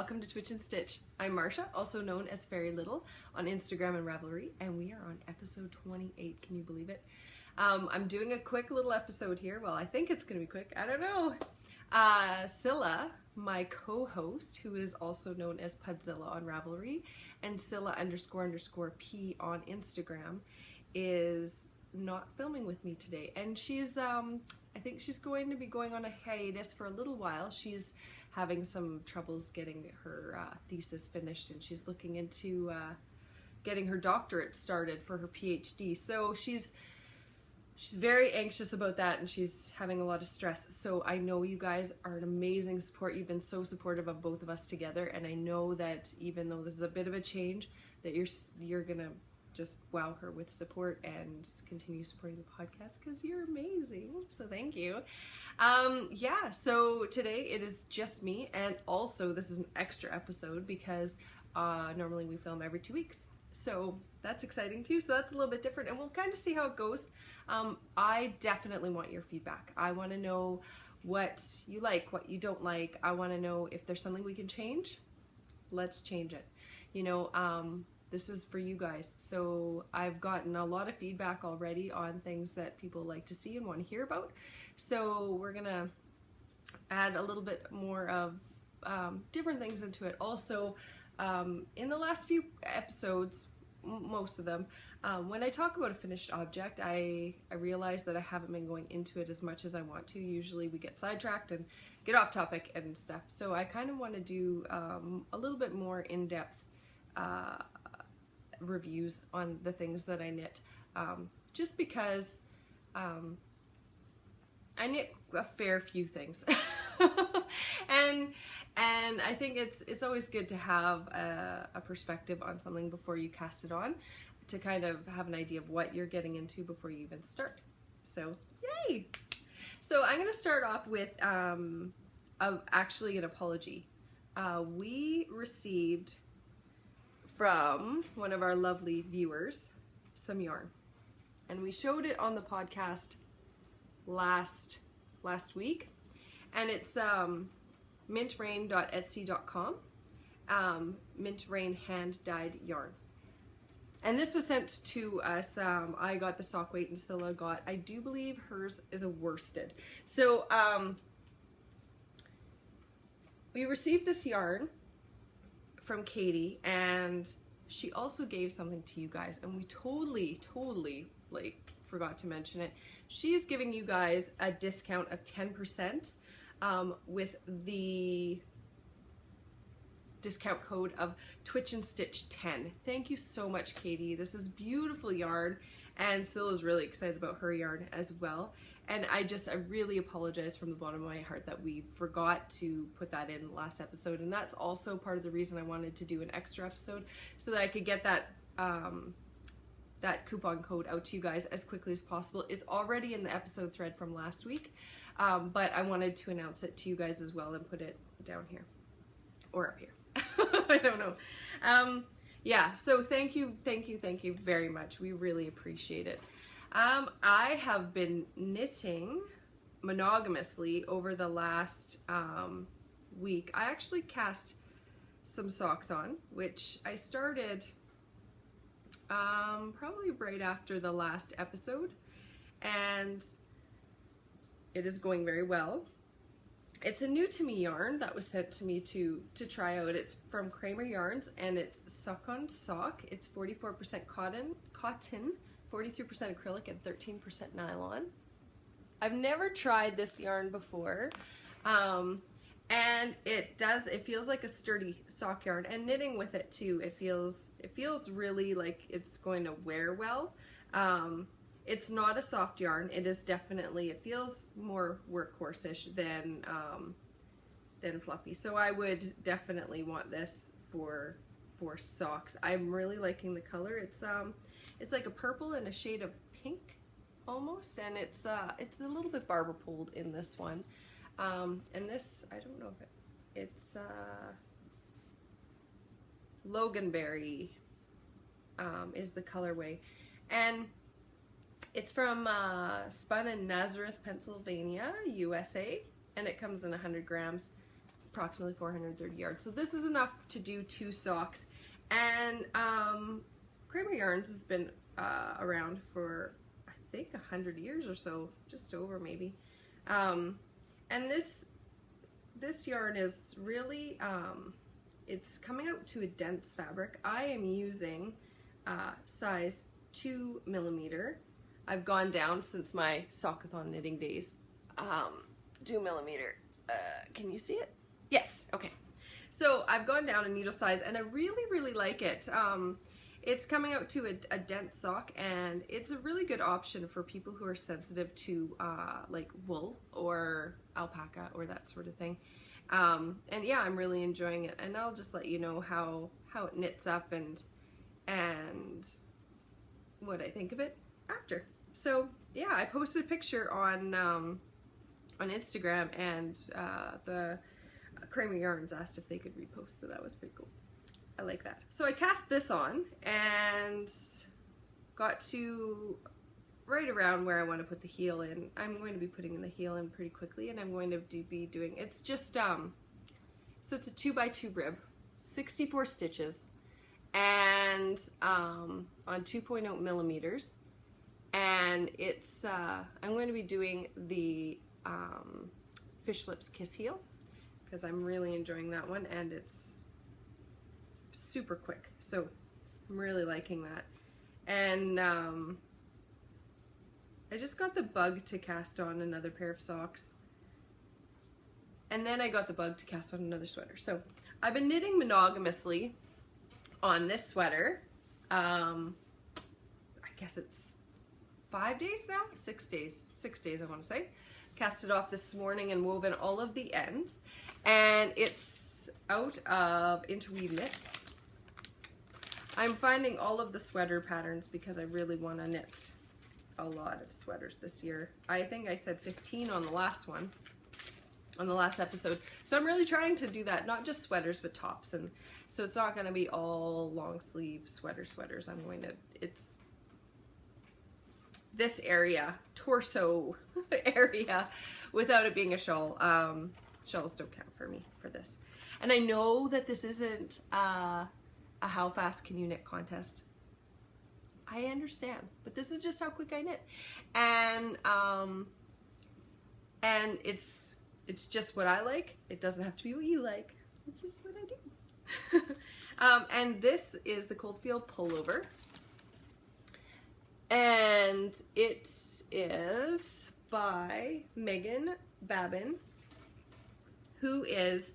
welcome to Twitch and Stitch. I'm Marsha, also known as FairyLittle on Instagram and Ravelry, and we are on episode 28. Can you believe it? I'm doing a quick little episode here. Well, I think it's going to be quick. I don't know. Scylla, my co-host, who is also known as Pudzilla on Ravelry, and Scylla__P on Instagram, is not filming with me today. And she's, I think she's going to be going on a hiatus for a little while. She's having some troubles getting her thesis finished, and she's looking into getting her doctorate started for her PhD. So she's very anxious about that, and she's having a lot of stress. So I know you guys are an amazing support. You've been so supportive of both of us together, and I know that even though this is a bit of a change, that you're gonna just wow her with support and continue supporting the podcast because you're amazing. So thank you. Yeah, so today it is just me, and also this is an extra episode because normally we film every 2 weeks. So that's exciting too. So that's a little bit different, and we'll kind of see how it goes. I definitely want your feedback. I want to know what you like, what you don't like. I want to know if there's something we can change. Let's change it. You know, this is for you guys. So I've gotten a lot of feedback already on things that people like to see and want to hear about. So we're gonna add a little bit more of different things into it. Also, in the last few episodes, most of them, when I talk about a finished object, I realize that I haven't been going into it as much as I want to. Usually we get sidetracked and get off topic and stuff. So I kind of want to do a little bit more in-depth reviews on the things that I knit, just because I knit a fair few things. and I think it's always good to have a perspective on something before you cast it on, to kind of have an idea of what you're getting into before you even start. So yay! So I'm going to start off with actually an apology. We received from one of our lovely viewers some yarn, and we showed it on the podcast last week, and it's mintrain.etsy.com, mintrain hand dyed yarns, and this was sent to us. I got the sock weight and Scylla got, I do believe hers is a worsted. So we received this yarn from Katie, and she also gave something to you guys, and we totally like forgot to mention it. She's giving you guys a discount of 10% with the discount code of Twitch and Stitch 10. Thank you so much, Katie. This is beautiful yarn, and Scylla's really excited about her yarn as well. And I really apologize from the bottom of my heart that we forgot to put that in last episode. And that's also part of the reason I wanted to do an extra episode, so that I could get that that coupon code out to you guys as quickly as possible. It's already in the episode thread from last week, but I wanted to announce it to you guys as well and put it down here or up here. I don't know. Yeah, so thank you very much. We really appreciate it. I have been knitting monogamously over the last week. I actually cast some socks on, which I started probably right after the last episode, and it is going very well. It's a new to me yarn that was sent to me to try out. It's from Kramer Yarns, and it's Sock on Sock. It's 44% cotton, 43% acrylic, and 13% nylon. I've never tried this yarn before, and it feels like a sturdy sock yarn, and knitting with it too, it feels really like it's going to wear well. It's not a soft yarn. It is definitely, it feels more workhorse-ish than fluffy. So I would definitely want this for socks. I'm really liking the color. It's like a purple and a shade of pink almost, and it's a little bit barber poled in this one. And this, I don't know if it's Loganberry is the colorway, and it's from Spun in Nazareth, Pennsylvania, USA, and it comes in 100 grams approximately 430 yards. So this is enough to do 2 socks. And Kramer Yarns has been around for, I think, 100 years or so, just over maybe. And this yarn is really, it's coming out to a dense fabric. I am using size 2 millimeter. I've gone down since my Sockathon knitting days. 2 millimeter. Can you see it? Yes. Okay. So I've gone down a needle size, and I really, really like it. It's coming out to a dense sock, and it's a really good option for people who are sensitive to like wool or alpaca or that sort of thing. And yeah, I'm really enjoying it, and I'll just let you know how it knits up and what I think of it after. So yeah, I posted a picture on Instagram, and the Kramer Yarns asked if they could repost, so that was pretty cool. I like that. So I cast this on and got to right around where I want to put the heel in. I'm going to be putting the heel in pretty quickly, and I'm going to be doing, it's just, so it's a 2x2 rib, 64 stitches, and on 2.0 millimeters. And it's, I'm going to be doing the Fish Lips Kiss heel, because I'm really enjoying that one, and it's super quick, so I'm really liking that. And I just got the bug to cast on another pair of socks, and then I got the bug to cast on another sweater. So I've been knitting monogamously on this sweater. I guess it's 5 days now? 6 days. 6 days, I want to say. Cast it off this morning and woven all of the ends, and it's out of interweave knits. I'm finding all of the sweater patterns because I really want to knit a lot of sweaters this year. I think I said 15 on the last one, on the last episode. So I'm really trying to do that, not just sweaters, but tops. And so it's not going to be all long sleeve sweaters. I'm going to, it's this area, torso area, without it being a shawl. Shawls don't count for me for this. And I know that this isn't a how fast can you knit contest. I understand, but this is just how quick I knit. And it's just what I like. It doesn't have to be what you like. It's just what I do. And this is the Coldfield pullover. And it is by Megan Babin, who is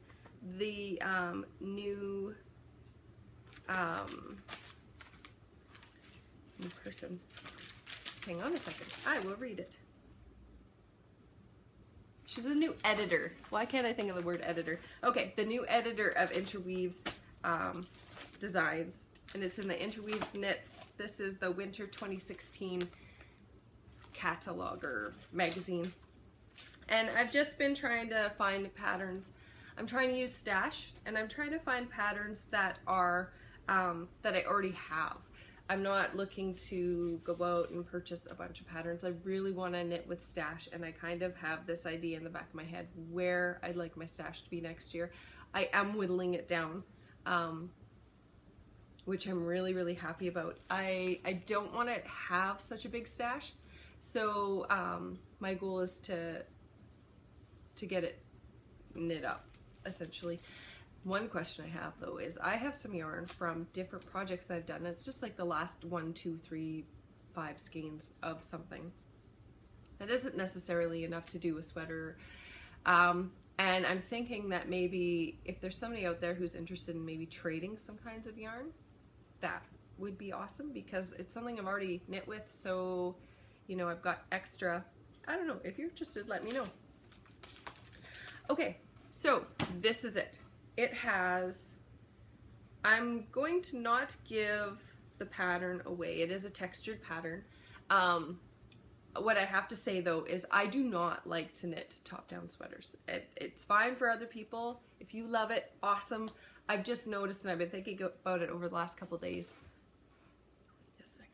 the new person. Just hang on a second. I will read it. She's a new editor. Why can't I think of the word editor? Okay, the new editor of Interweaves Designs, and it's in the Interweaves Knits. This is the Winter 2016 catalog or magazine. And I've just been trying to find patterns. I'm trying to use Stash, and I'm trying to find patterns that are that I already have. I'm not looking to go out and purchase a bunch of patterns. I really want to knit with Stash, and I kind of have this idea in the back of my head where I'd like my stash to be next year. I am whittling it down, which I'm really, really happy about. I don't want to have such a big stash, so my goal is to get it knit up, essentially. One question I have though is I have some yarn from different projects that I've done. It's just like the last 1, 2, 3, 5 skeins of something. That isn't necessarily enough to do a sweater. And I'm thinking that maybe if there's somebody out there who's interested in maybe trading some kinds of yarn, that would be awesome, because it's something I've already knit with. So, you know, I've got extra. I don't know. If you're interested, let me know. Okay, so this is it. It has, I'm going to not give the pattern away. It is a textured pattern. What I have to say though is I do not like to knit top-down sweaters. It's fine for other people. If you love it, awesome. I've just noticed, and I've been thinking about it over the last couple days. Just a second.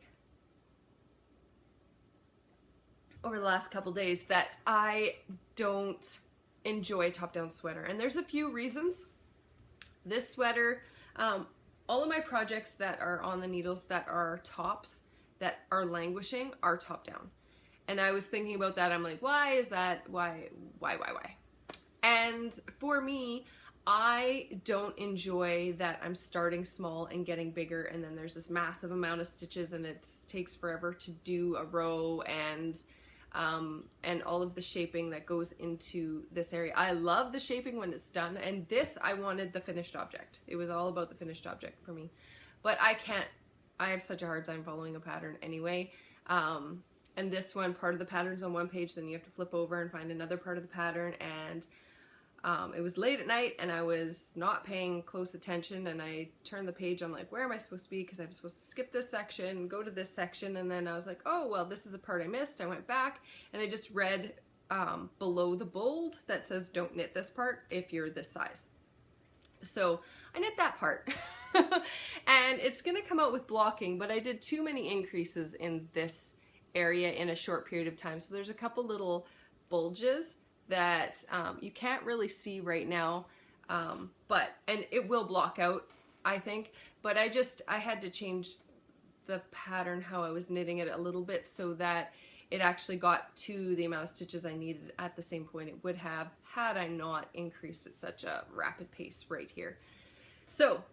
Over the last couple days that I don't enjoy a top-down sweater, and there's a few reasons. This sweater, all of my projects that are on the needles that are tops that are languishing are top-down. And I was thinking about that. I'm like, why is that? Why? And for me, I don't enjoy that I'm starting small and getting bigger, and then there's this massive amount of stitches and it takes forever to do a row, and all of the shaping that goes into this area. I love the shaping when it's done, and this, I wanted the finished object. It was all about the finished object for me. But I have such a hard time following a pattern anyway. And this one, part of the pattern's on one page, then you have to flip over and find another part of the pattern, and it was late at night and I was not paying close attention, and I turned the page, I'm like, where am I supposed to be? Because I'm supposed to skip this section, go to this section, and then I was like, oh, well, this is a part I missed. I went back and I just read below the bold that says don't knit this part if you're this size. So I knit that part. And it's gonna come out with blocking, but I did too many increases in this area in a short period of time. So there's a couple little bulges that you can't really see right now, and it will block out, I think, but I had to change the pattern, how I was knitting it a little bit, so that it actually got to the amount of stitches I needed at the same point it would have had I not increased at such a rapid pace right here. So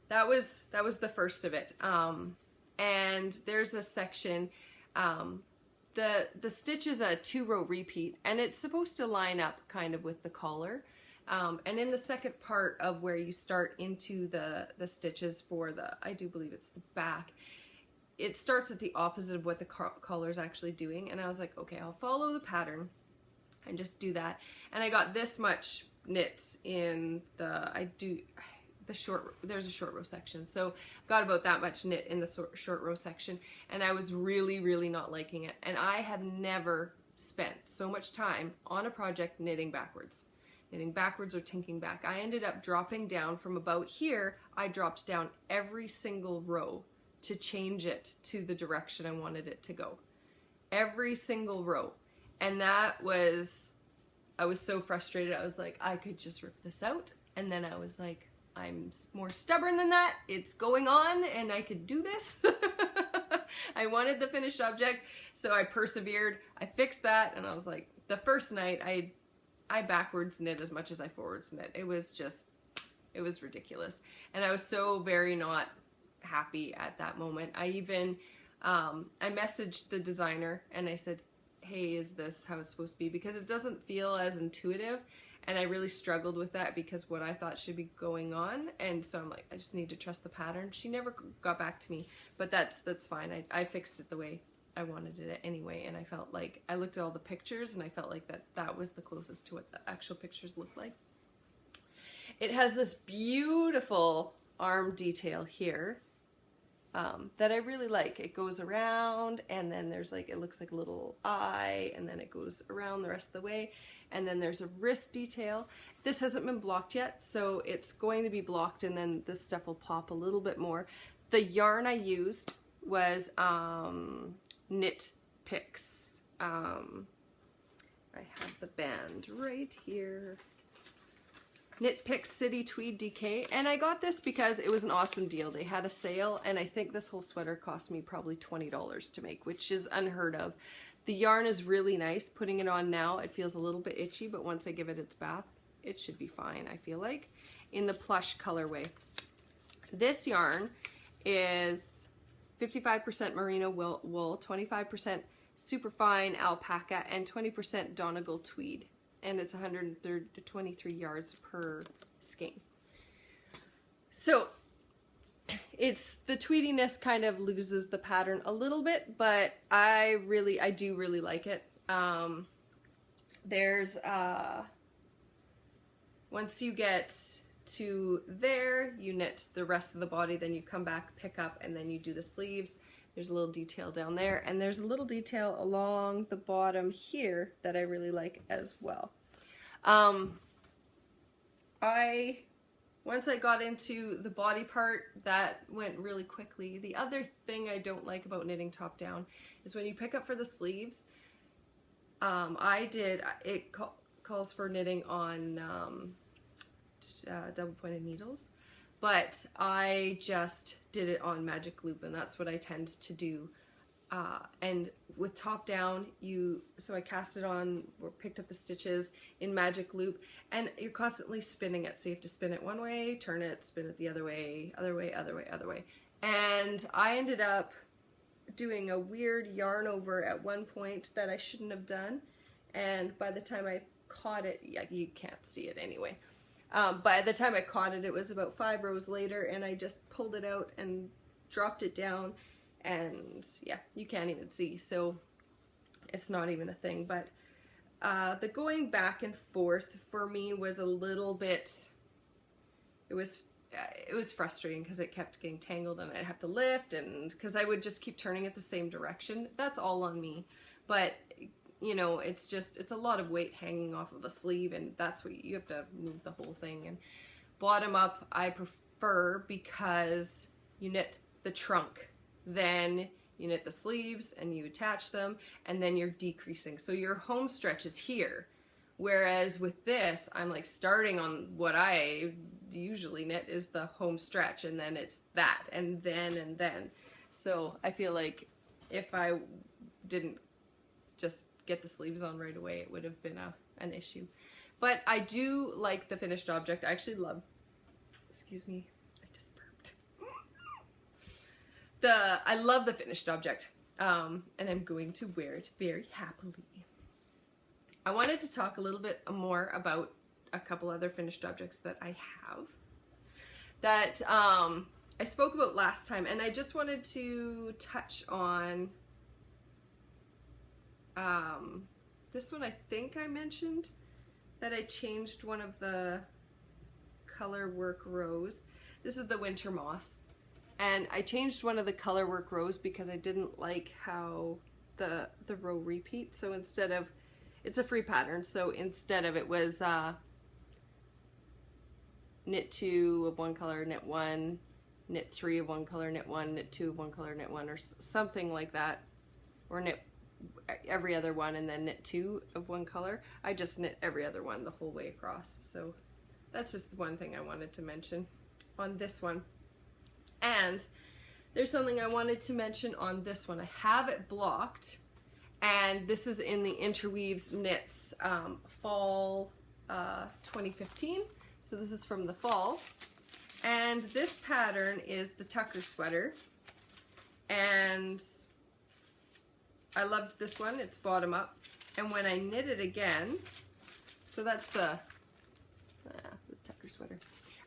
that was the first of it. And there's a section, the stitch is a 2-row repeat, and it's supposed to line up kind of with the collar. And in the second part of where you start into the stitches for I do believe it's the back, it starts at the opposite of what the collar is actually doing. And I was like, okay, I'll follow the pattern and just do that. And I got this much knit in there's a short row section, so got about that much knit in the short row section, and I was really not liking it. And I have never spent so much time on a project knitting backwards or tinking back. I ended up dropping down from about here. I dropped down every single row to change it to the direction I wanted it to go, every single row. And I was so frustrated. I was like, I could just rip this out. And then I was like, I'm more stubborn than that. It's going on and I could do this. I wanted the finished object, so I persevered. I fixed that, and I was like, the first night I backwards knit as much as I forwards knit. It was ridiculous. And I was so very not happy at that moment. I even, I messaged the designer and I said, hey, is this how it's supposed to be? Because it doesn't feel as intuitive. And I really struggled with that because what I thought should be going on. And so I'm like, I just need to trust the pattern. She never got back to me, but that's fine. I fixed it the way I wanted it anyway. And I felt like, I looked at all the pictures and I felt like that was the closest to what the actual pictures look like. It has this beautiful arm detail here that I really like. It goes around, and then there's like, it looks like a little eye, and then it goes around the rest of the way. And then there's a wrist detail. This hasn't been blocked yet, so it's going to be blocked, and then this stuff will pop a little bit more. The yarn I used was Knit Picks. I have the band right here. Knit Picks City Tweed DK, and I got this because it was an awesome deal. They had a sale, and I think this whole sweater cost me probably $20 to make, which is unheard of. The yarn is really nice. Putting it on now, it feels a little bit itchy, but once I give it its bath, it should be fine, I feel like, in the plush colorway. This yarn is 55% merino wool, 25% superfine alpaca, and 20% Donegal tweed. And it's 123 yards per skein. So it's, the tweediness kind of loses the pattern a little bit, but I do really like it. There's once you get to there, you knit the rest of the body, then you come back, pick up, and then you do the sleeves. There's a little detail down there, and there's a little detail along the bottom here that I really like as well. Once I got into the body part, that went really quickly. The other thing I don't like about knitting top down is when you pick up for the sleeves, it calls for knitting on double pointed needles, but I just did it on magic loop, and that's what I tend to do. And with top down, so I cast it on or picked up the stitches in magic loop, and you're constantly spinning it. So you have to spin it one way, turn it, spin it the other way, other way, other way, other way. And I ended up doing a weird yarn over at one point that I shouldn't have done. And by the time I caught it, yeah, you can't see it anyway. By the time I caught it, it was about 5 rows later, and I just pulled it out and dropped it down, and yeah, you can't even see, so it's not even a thing. But the going back and forth for me was a little bit, it was frustrating because it kept getting tangled, and I'd have to lift, and because I would just keep turning it the same direction. That's all on me, but you know, it's a lot of weight hanging off of a sleeve, and that's what you have to move the whole thing. And bottom up I prefer, because you knit the trunk, then you knit the sleeves and you attach them, and then you're decreasing. So your home stretch is here. Whereas with this, I'm like starting on what I usually knit is the home stretch, and then it's that, and then. So I feel like if I didn't just get the sleeves on right away, it would have been an issue. But I do like the finished object. I actually love, excuse me, I just burped. I love the finished object, and I'm going to wear it very happily. I wanted to talk a little bit more about a couple other finished objects that I have that I spoke about last time, and I just wanted to touch on this one. I think I mentioned that I changed one of the color work rows. This is the winter moss, and I changed one of the color work rows because I didn't like how the row repeats. So instead of, it's a free pattern, so instead of it was knit 2 of one color, knit 1, knit 3 of one color, knit 1, knit 2 of one color, knit 1, or something like that, or knit every other one and then knit 2 of one color. I just knit every other one the whole way across. So that's just one thing I wanted to mention on this one. And there's something I wanted to mention on this one. I have it blocked, and this is in the Interweaves Knits fall 2015. So this is from the fall, and this pattern is the Tucker sweater, and I loved this one. It's bottom up, and when I knit it again, so that's the Tucker sweater,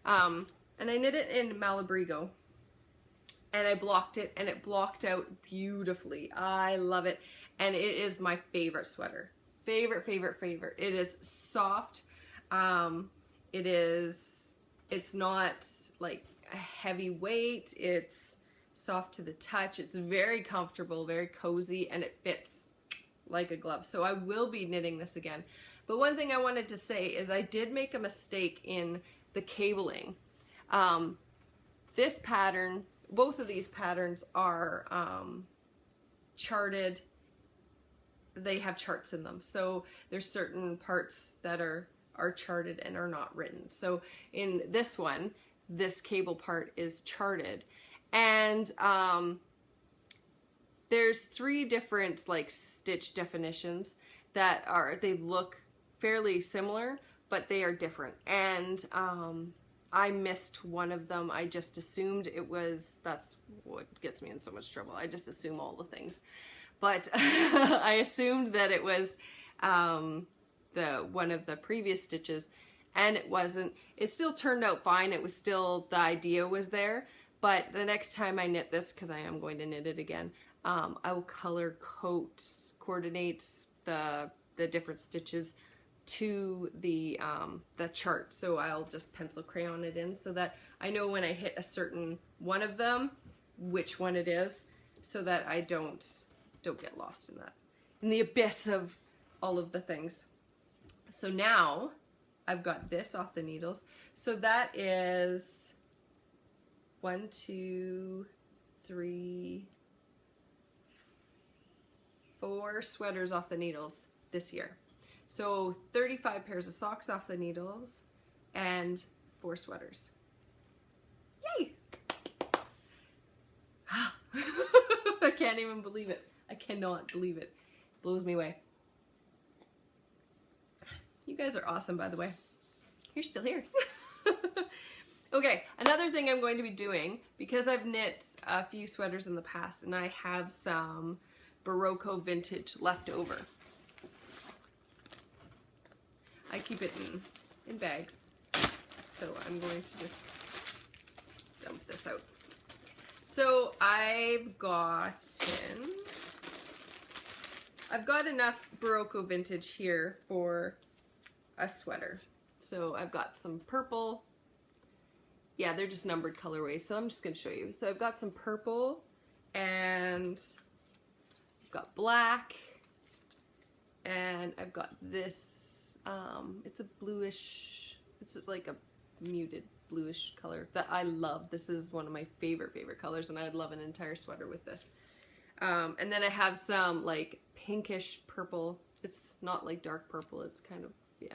and I knit it in Malabrigo, and I blocked it, and it blocked out beautifully. I love it, and it is my favorite sweater. Favorite. It is soft. It's not like a heavy weight. It's soft to the touch. It's very comfortable, very cozy, and it fits like a glove. So I will be knitting this again. But one thing I wanted to say is I did make a mistake in the cabling. This pattern, both of these patterns are charted. They have charts in them. So there's certain parts that are charted and are not written. So in this one, this cable part is charted, and there's 3 different like stitch definitions that they look fairly similar, but they are different, and I missed one of them. I just assumed it was, that's what gets me in so much trouble. I just assume all the things, but I assumed that it was one of the previous stitches, and it wasn't. It still turned out fine. It was still, the idea was there, but the next time I knit this, because I am going to knit it again, I will color coordinate the different stitches to the chart. So I'll just pencil crayon it in so that I know when I hit a certain one of them which one it is, so that I don't get lost in the abyss of all of the things. So now I've got this off the needles. So that is 1, 2, 3, 4 sweaters off the needles this year. So 35 pairs of socks off the needles and 4 sweaters. Yay! I can't even believe it. I cannot believe it. Blows me away. You guys are awesome, by the way. You're still here. Okay, another thing I'm going to be doing, because I've knit a few sweaters in the past and I have some Barocco vintage left over. I keep it in bags, so I'm going to just dump this out. So I've got enough Barocco vintage here for a sweater. So I've got some purple. Yeah, they're just numbered colorways, so I'm just going to show you. So I've got some purple, and I've got black, and I've got this, it's a bluish, it's like a muted bluish color that I love. This is one of my favorite colors, and I'd love an entire sweater with this. And then I have some like pinkish purple. It's not like dark purple, it's kind of, yeah.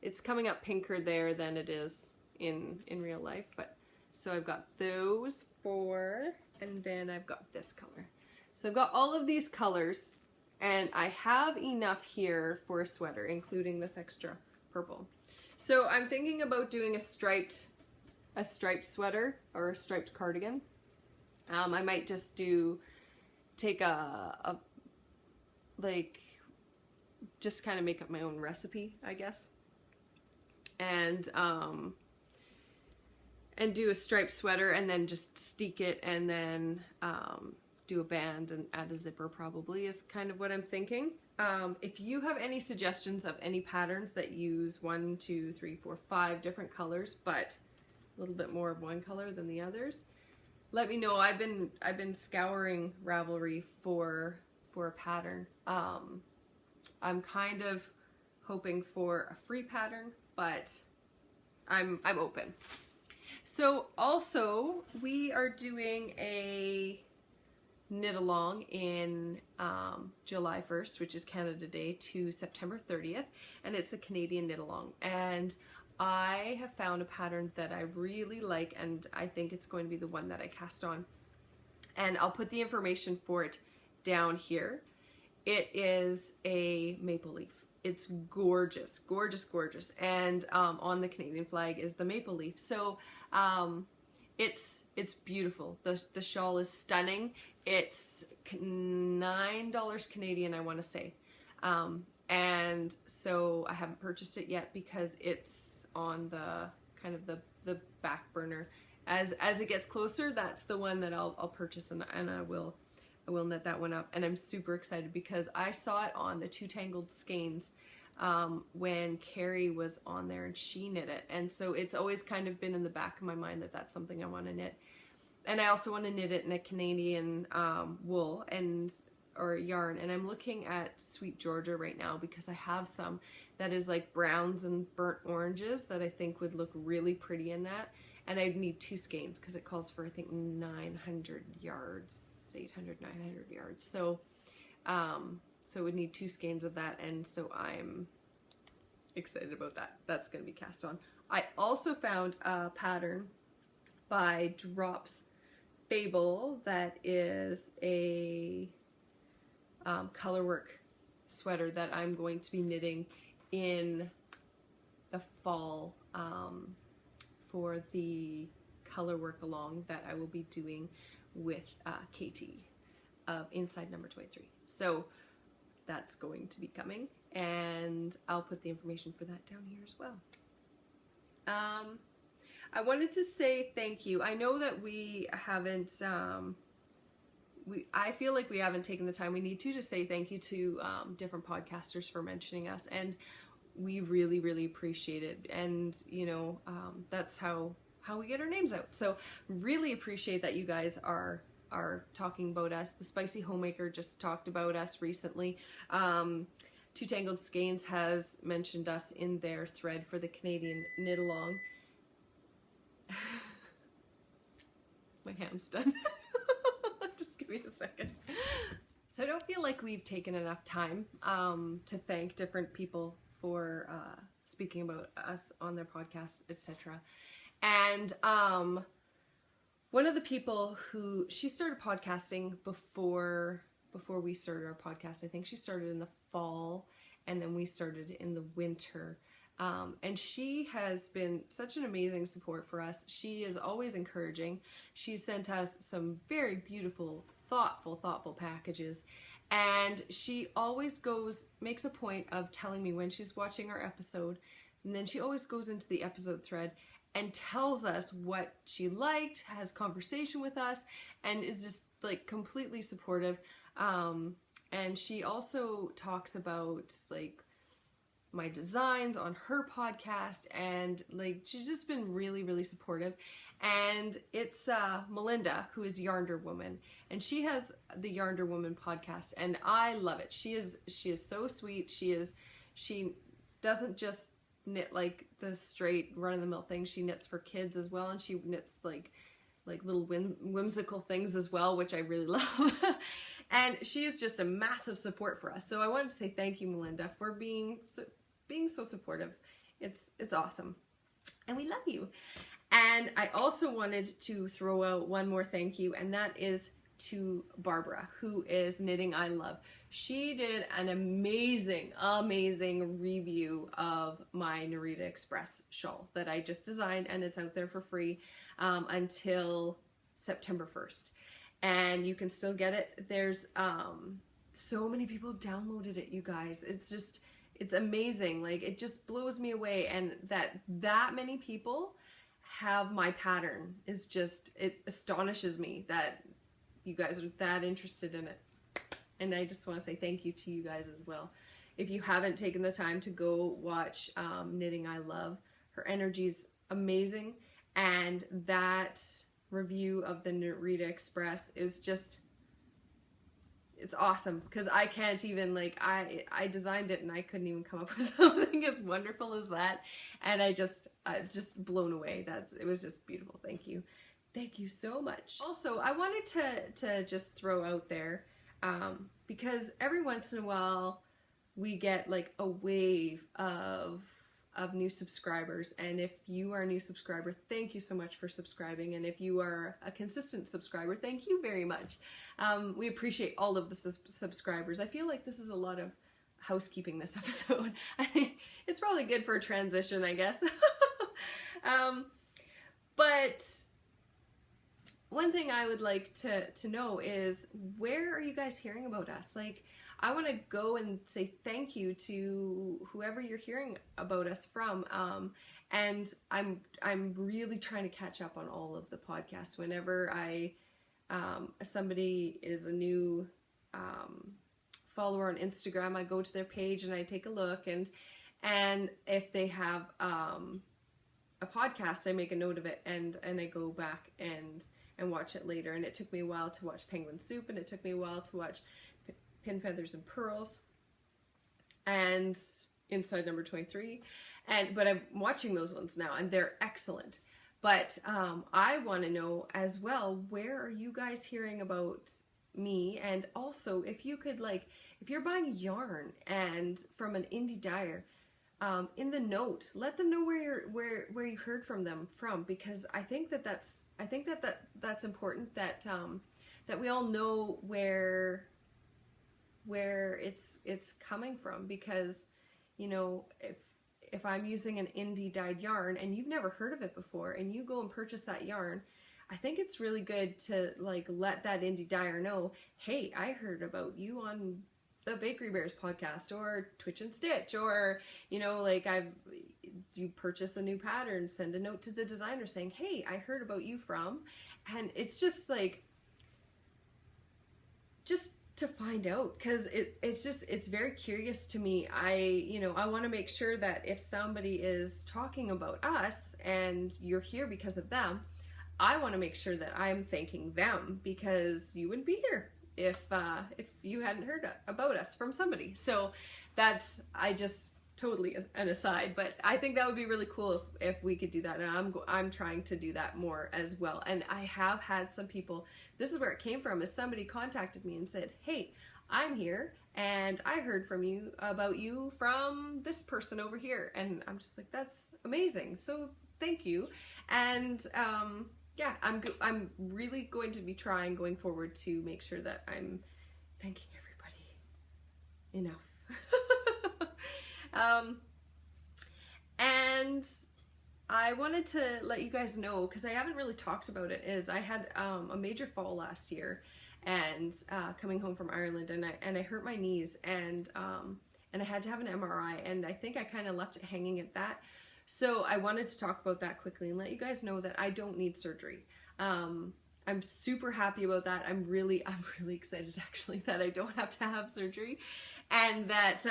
It's coming up pinker there than it is in real life, but so I've got those 4, and then I've got this color. So I've got all of these colors, and I have enough here for a sweater, including this extra purple. So I'm thinking about doing a striped sweater or a striped cardigan. I might just take like, just kind of make up my own recipe, I guess. And do a striped sweater and then just steek it, and then do a band and add a zipper, probably is kind of what I'm thinking. If you have any suggestions of any patterns that use 1, 2, 3, 4, 5 different colors, but a little bit more of one color than the others, let me know. I've been scouring Ravelry for a pattern. I'm kind of hoping for a free pattern, but I'm open. So also we are doing a knit along in July 1st, which is Canada Day, to September 30th, and it's a Canadian knit along, and I have found a pattern that I really like, and I think it's going to be the one that I cast on, and I'll put the information for it down here. It is a maple leaf. It's gorgeous, gorgeous, gorgeous, and on the Canadian flag is the maple leaf. So it's beautiful. The shawl is stunning. It's $9 Canadian, I want to say, and so I haven't purchased it yet because it's on the kind of the back burner. As it gets closer, that's the one that I'll purchase, and I will knit that one up, and I'm super excited because I saw it on the Two Tangled Skeins when Carrie was on there and she knit it, and so it's always kind of been in the back of my mind that that's something I want to knit. And I also want to knit it in a Canadian wool or yarn, and I'm looking at Sweet Georgia right now because I have some that is like browns and burnt oranges that I think would look really pretty in that, and I'd need 2 skeins because it calls for, I think, 900 yards, 800, 900 yards. So so we'd need 2 skeins of that, and so I'm excited about that. That's going to be cast on. I also found a pattern by Drops Fable that is a colorwork sweater that I'm going to be knitting in the fall for the colorwork along that I will be doing with Katie of Inside Number 23. So that's going to be coming, and I'll put the information for that down here as well. I wanted to say thank you. I know that we haven't, I feel like we haven't taken the time we need to say thank you to different podcasters for mentioning us, and we really, really appreciate it. And, you know, that's how we get our names out. So really appreciate that you guys are talking about us. The Spicy Homemaker just talked about us recently. Two Tangled Skeins has mentioned us in their thread for the Canadian Knit Along. My ham's done. Just give me a second. So I don't feel like we've taken enough time to thank different people for speaking about us on their podcast, etc. And one of the people who, she started podcasting before we started our podcast. I think she started in the fall, and then we started in the winter. And she has been such an amazing support for us. She is always encouraging. She sent us some very beautiful, thoughtful packages. And she always makes a point of telling me when she's watching our episode. And then she always goes into the episode thread and tells us what she liked, has conversation with us, and is just like completely supportive. And she also talks about like my designs on her podcast, and like she's just been really supportive. And it's Melinda, who is Yarnder Woman, and she has the Yarnder Woman podcast, and I love it. She is so sweet. She doesn't just knit like the straight run-of-the-mill thing. She knits for kids as well, and she knits like little whimsical things as well, which I really love. And she's just a massive support for us. So I wanted to say thank you, Melinda, for being so supportive. It's awesome, and we love you. And I also wanted to throw out one more thank you, and that is to Barbara, who is Knitting I Love. She did an amazing review of my Narita Express shawl that I just designed, and it's out there for free until September 1st. And you can still get it. There's so many people have downloaded it, you guys. It's amazing. Like, it just blows me away, and that many people have my pattern is just, it astonishes me that you guys are that interested in it. And I just want to say thank you to you guys as well. If you haven't taken the time to go watch Knitting I Love, her energy's amazing, and that review of the Narita Express is just, it's awesome, because I can't even, like, I designed it and I couldn't even come up with something as wonderful as that, and I'm just blown away. It was just beautiful. Thank you so much. Also, I wanted to just throw out there, because every once in a while we get like a wave of new subscribers, and if you are a new subscriber, thank you so much for subscribing, and if you are a consistent subscriber, thank you very much. We appreciate all of the subscribers. I feel like this is a lot of housekeeping this episode. I think it's probably good for a transition, I guess. But one thing I would like to know is, where are you guys hearing about us? Like, I want to go and say thank you to whoever you're hearing about us from. And I'm really trying to catch up on all of the podcasts. Whenever somebody is a new follower on Instagram, I go to their page and I take a look, and if they have a podcast, I make a note of it, and I go back and watch it later. And it took me a while to watch Penguin Soup, and it took me a while to watch Pin Feathers and Pearls and Inside Number 23, but I'm watching those ones now, and they're excellent. But I want to know as well, where are you guys hearing about me? And also, if you could, like, if you're buying yarn and from an indie dyer, in the note, let them know where you heard from them from, because I think that's important, that that we all know where it's coming from, because, you know, if I'm using an indie dyed yarn and you've never heard of it before and you go and purchase that yarn, I think it's really good to, like, let that indie dyer know, hey, I heard about you on the Bakery Bears podcast or Twitch and Stitch, or, you know, like, you purchase a new pattern, send a note to the designer saying, hey, I heard about you from, and it's just like, just to find out, because it's very curious to me. I want to make sure that if somebody is talking about us and you're here because of them, I want to make sure that I'm thanking them, because you wouldn't be here if you hadn't heard about us from somebody. So I just totally an aside, but I think that would be really cool if we could do that, and I'm trying to do that more as well. And I have had some people, this is where it came from, is somebody contacted me and said, hey, I'm here and I heard from you about you from this person over here, and I'm just like, that's amazing, so thank you. And yeah, I'm really going to be trying going forward to make sure that I'm thanking everybody enough. And I wanted to let you guys know, because I haven't really talked about it, is I had a major fall last year, and coming home from Ireland, and I hurt my knees, and I had to have an MRI, and I think I kind of left it hanging at that. So I wanted to talk about that quickly and let you guys know that I don't need surgery. I'm super happy about that. I'm really excited actually that I don't have to have surgery, and that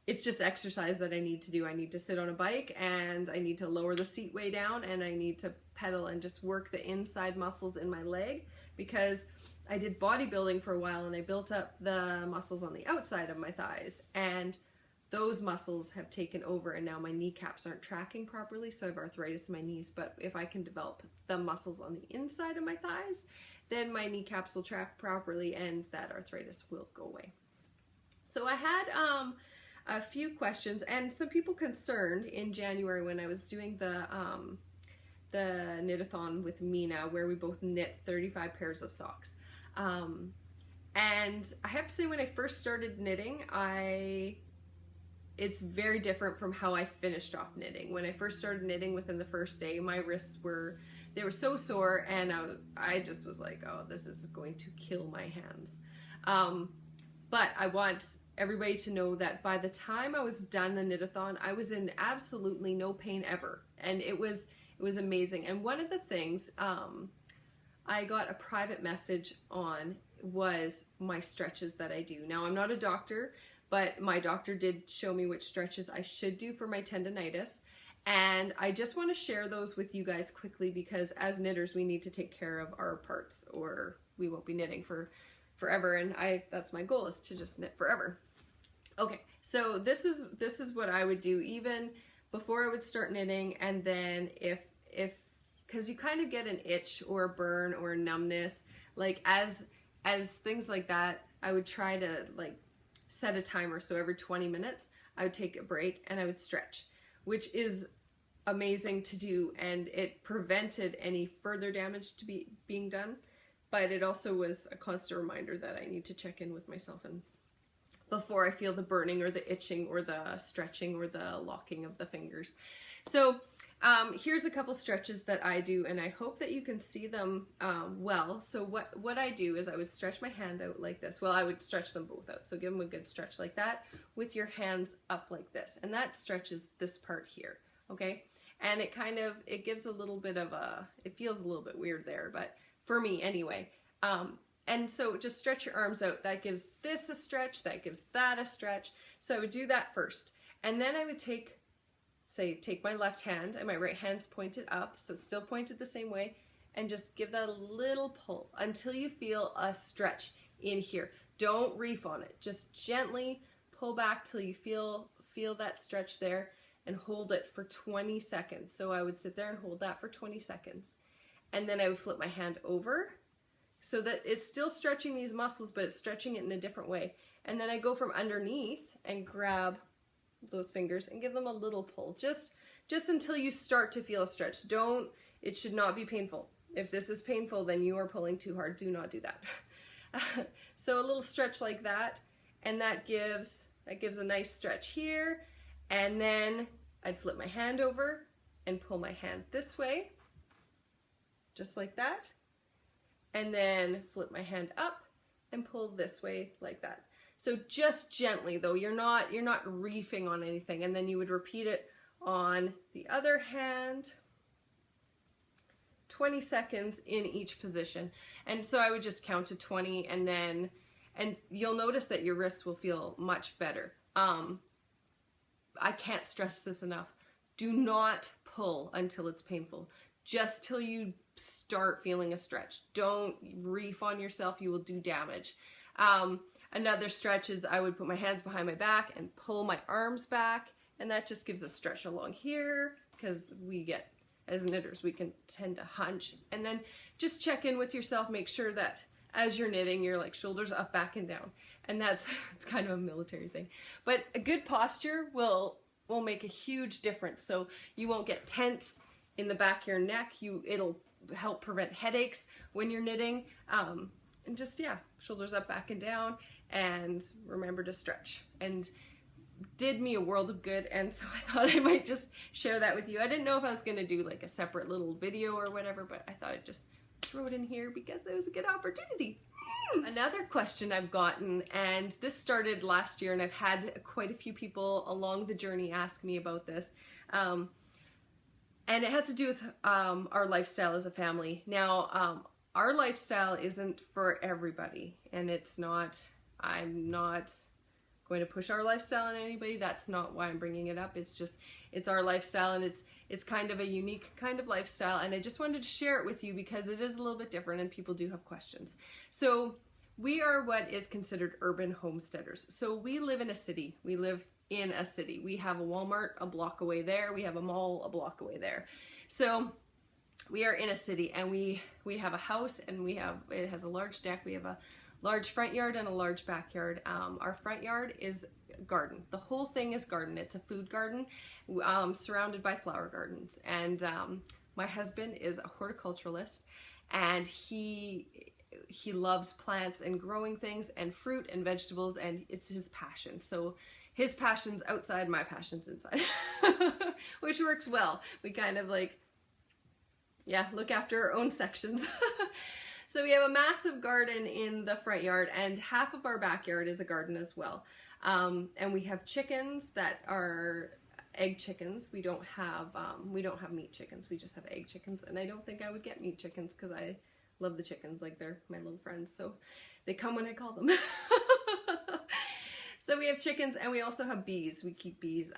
it's just exercise that I need to do. I need to sit on a bike, and I need to lower the seat way down, and I need to pedal and just work the inside muscles in my leg, because I did bodybuilding for a while and I built up the muscles on the outside of my thighs, and those muscles have taken over, and now my kneecaps aren't tracking properly, so I have arthritis in my knees. But if I can develop the muscles on the inside of my thighs, then my kneecaps will track properly and that arthritis will go away. So I had a few questions, and some people concerned in January when I was doing the knit-a-thon with Mina, where we both knit 35 pairs of socks. And I have to say, when I first started knitting, it's very different from how I finished off knitting. When I first started knitting, within the first day, my wrists were so sore, and I just was like, oh, this is going to kill my hands. But I want everybody to know that by the time I was done the knit-a-thon, I was in absolutely no pain ever, and it was amazing. And one of the things I got a private message on was my stretches that I do. Now, I'm not a doctor, but my doctor did show me which stretches I should do for my tendonitis, and I just want to share those with you guys quickly, because as knitters we need to take care of our parts or we won't be knitting for forever, and that's my goal, is to just knit forever. Okay, so this is what I would do even before I would start knitting, and then if because you kind of get an itch or a burn or a numbness, like as things like that, I would try to like set a timer. So every 20 minutes I would take a break and I would stretch, which is amazing to do, and it prevented any further damage to being done, but it also was a constant reminder that I need to check in with myself and before I feel the burning or the itching or the stretching or the locking of the fingers. So here's a couple stretches that I do, and I hope that you can see them well. So what I do is I would stretch my hand out like this. Well, I would stretch them both out. So give them a good stretch like that with your hands up like this. And that stretches this part here, okay? And it gives a little bit of it feels a little bit weird there, but for me anyway. And so just stretch your arms out. That gives this a stretch, that gives that a stretch. So I would do that first. And then I would take my left hand, and my right hand's pointed up, so still pointed the same way, and just give that a little pull until you feel a stretch in here. Don't reef on it. Just gently pull back till you feel that stretch there, and hold it for 20 seconds. So I would sit there and hold that for 20 seconds. And then I would flip my hand over so that it's still stretching these muscles, but it's stretching it in a different way. And then I go from underneath and grab those fingers and give them a little pull, just until you start to feel a stretch. It should not be painful. If this is painful, then you are pulling too hard. Do not do that. So a little stretch like that, and that gives a nice stretch here. And then I'd flip my hand over and pull my hand this way, just like that. And then flip my hand up and pull this way like that. So just gently though, you're not reefing on anything. And then you would repeat it on the other hand, 20 seconds in each position. And so I would just count to 20, and you'll notice that your wrists will feel much better. I can't stress this enough. Do not pull until it's painful. Just till you start feeling a stretch. Don't reef on yourself, you will do damage. Another stretch is I would put my hands behind my back and pull my arms back, and that just gives a stretch along here, because we get, as knitters, we can tend to hunch. And then just check in with yourself, make sure that as you're knitting, you're like shoulders up, back, and down. And it's kind of a military thing. But a good posture will make a huge difference. So you won't get tense in the back of your neck. It'll help prevent headaches when you're knitting. And just, yeah, shoulders up, back, and down. And remember to stretch. And did me a world of good, and so I thought I might just share that with you. I didn't know if I was going to do like a separate little video or whatever, but I thought I'd just throw it in here because it was a good opportunity. Another question I've gotten, and this started last year, and I've had quite a few people along the journey ask me about this, and it has to do with our lifestyle as a family. Now, our lifestyle isn't for everybody, and I'm not going to push our lifestyle on anybody. That's not why I'm bringing it up. It's our lifestyle, and it's kind of a unique kind of lifestyle, and I just wanted to share it with you because it is a little bit different and people do have questions. So we are what is considered urban homesteaders. So we live in a city. We live in a city. We have a Walmart a block away there. We have a mall a block away there. So we are in a city, and we have a house, and it has a large deck. We have a large front yard and a large backyard. Our front yard is garden. The whole thing is garden. It's a food garden surrounded by flower gardens. And my husband is a horticulturalist, and he loves plants and growing things and fruit and vegetables, and it's his passion. So his passion's outside, my passion's inside, which works well. We kind of like, yeah, look after our own sections. So we have a massive garden in the front yard, and half of our backyard is a garden as well. And we have chickens that are egg chickens. We don't have meat chickens. We just have egg chickens, and I don't think I would get meat chickens because I love the chickens, like they're my little friends. So they come when I call them. So we have chickens, and we also have bees. We keep bees.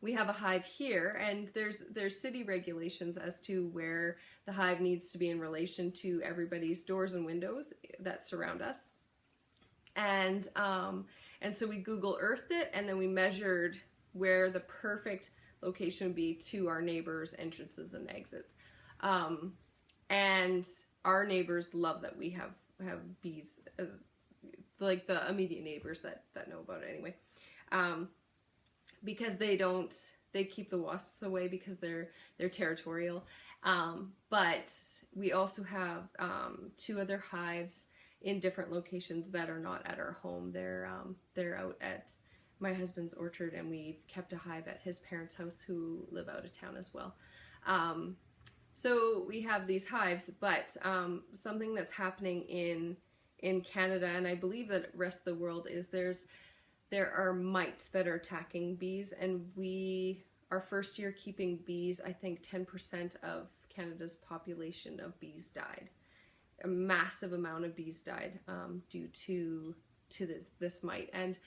We have a hive here, and there's city regulations as to where the hive needs to be in relation to everybody's doors and windows that surround us. And so we Google Earthed it, and then we measured where the perfect location would be to our neighbors' entrances and exits. And our neighbors love that we have bees, like the immediate neighbors that know about it anyway. Because they keep the wasps away because they're territorial. But we also have 2 other hives in different locations that are not at our home. They're out at my husband's orchard, and we kept a hive at his parents' house who live out of town as well. So we have these hives, but something that's happening in Canada, and I believe that the rest of the world, is there are mites that are attacking bees, and our first year keeping bees, I think 10% of Canada's population of bees died. A massive amount of bees died due to this mite. And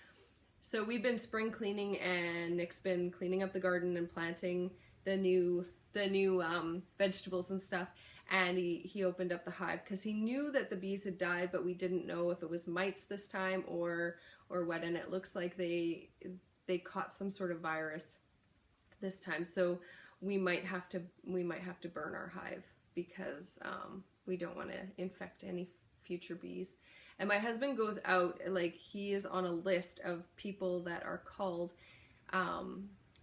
so we've been spring cleaning, and Nick's been cleaning up the garden and planting the new vegetables and stuff. And he opened up the hive because he knew that the bees had died, but we didn't know if it was mites this time or what. And it looks like they caught some sort of virus this time. So we might have to burn our hive because we don't want to infect any future bees. And my husband goes out, like he is on a list of people that are called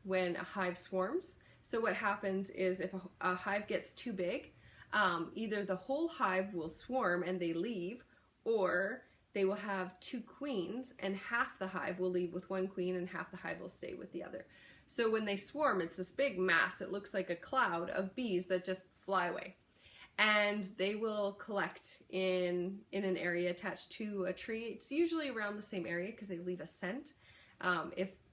when a hive swarms. So what happens is if a hive gets too big, either the whole hive will swarm and they leave, or they will have 2 queens and half the hive will leave with 1 queen and half the hive will stay with the other. So when they swarm, it's this big mass. It looks like a cloud of bees that just fly away. And they will collect in an area attached to a tree. It's usually around the same area because they leave a scent.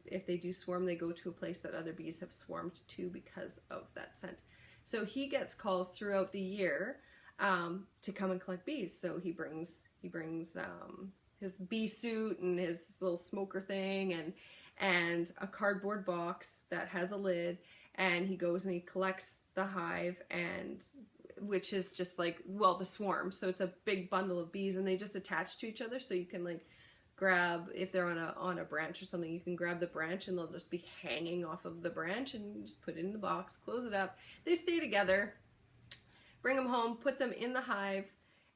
If they do swarm, they go to a place that other bees have swarmed to because of that scent. So he gets calls throughout the year to come and collect bees. So he brings his bee suit and his little smoker thing and a cardboard box that has a lid, and he goes and he collects the hive, and which is just like, well, the swarm. So it's a big bundle of bees, and they just attach to each other, so you can like grab, if they're on a branch or something, you can grab the branch and they'll just be hanging off of the branch, and you just put it in the box, close it up. They stay together, bring them home, put them in the hive,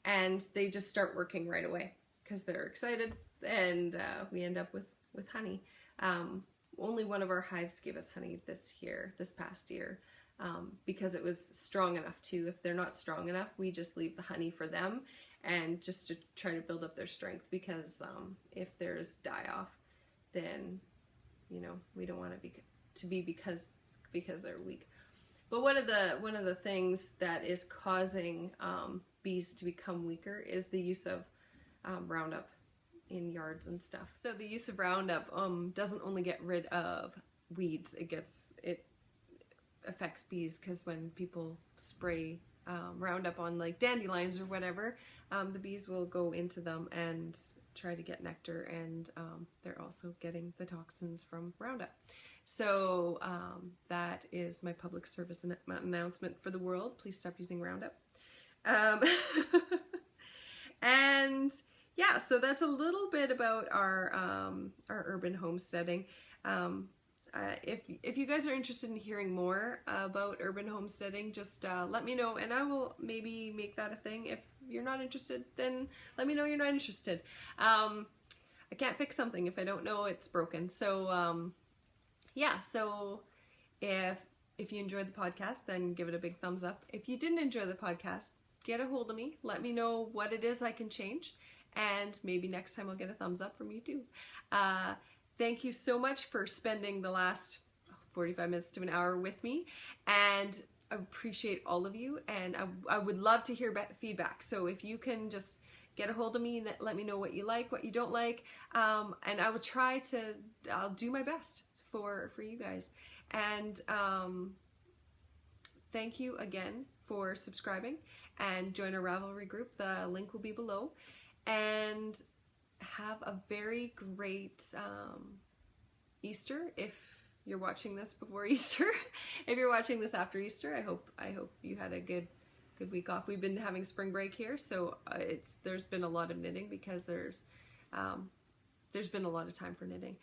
and they just start working right away because they're excited, and we end up with honey. Only one of our hives gave us honey this past year, because it was strong enough to. If they're not strong enough, we just leave the honey for them, and just to try to build up their strength, because if there's die-off, then, you know, we don't want it to be because they're weak. But one of the things that is causing bees to become weaker is the use of Roundup in yards and stuff. So the use of Roundup doesn't only get rid of weeds, it affects bees, because when people spray Roundup on like dandelions or whatever, the bees will go into them and try to get nectar, and they're also getting the toxins from Roundup. So that is my public service announcement for the world. Please stop using Roundup. And yeah, so that's a little bit about our urban homesteading. If you guys are interested in hearing more about urban homesteading, just let me know, and I will maybe make that a thing. If you're not interested, then let me know you're not interested. I can't fix something if I don't know it's broken. So yeah, so if you enjoyed the podcast, then give it a big thumbs up. If you didn't enjoy the podcast, get a hold of me. Let me know what it is I can change, and maybe next time I'll get a thumbs up from you too. Thank you so much for spending the last 45 minutes to an hour with me, and I appreciate all of you, and I would love to hear feedback. So if you can just get a hold of me and let me know what you like, what you don't like, and I will I'll do my best for you guys. And thank you again for subscribing, and join our Ravelry group. The link will be below. And have a very great Easter if you're watching this before Easter. If you're watching this after Easter, I hope you had a good week off. We've been having spring break here, so there's been a lot of knitting, because there's been a lot of time for knitting.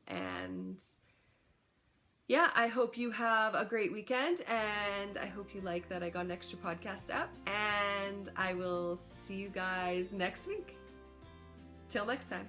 And yeah, I hope you have a great weekend, and I hope you like that I got an extra podcast up, and I will see you guys next week. Till next time.